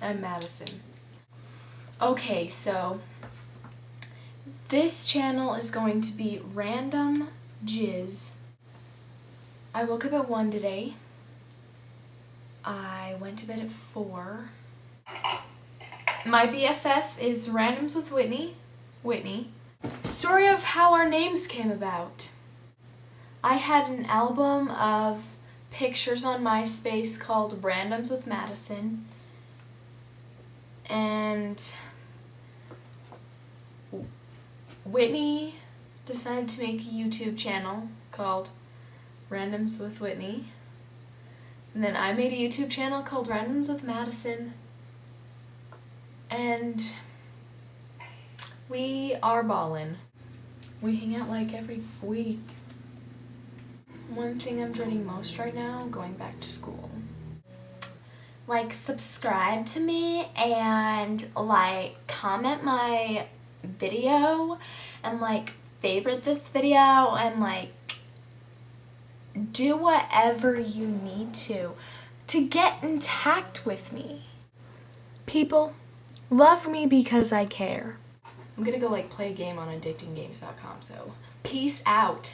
I'm Madison. Okay, so this channel is going to be random jizz. I woke up at 1 today. I went to bed at 4. My BFF is Randoms with Whitney. Story of how our names came about. I had an album of pictures on MySpace called Randoms with Madison, and Whitney decided to make a YouTube channel called Randoms with Whitney, and then I made a YouTube channel called Randoms with Madison, and we are ballin'. We hang out like every week. One thing I'm dreading most right now, going back to school. Like, subscribe to me and comment my video and favorite this video and do whatever you need to get intact with me. People, love me because I care. I'm gonna go play a game on addictinggames.com, so peace out.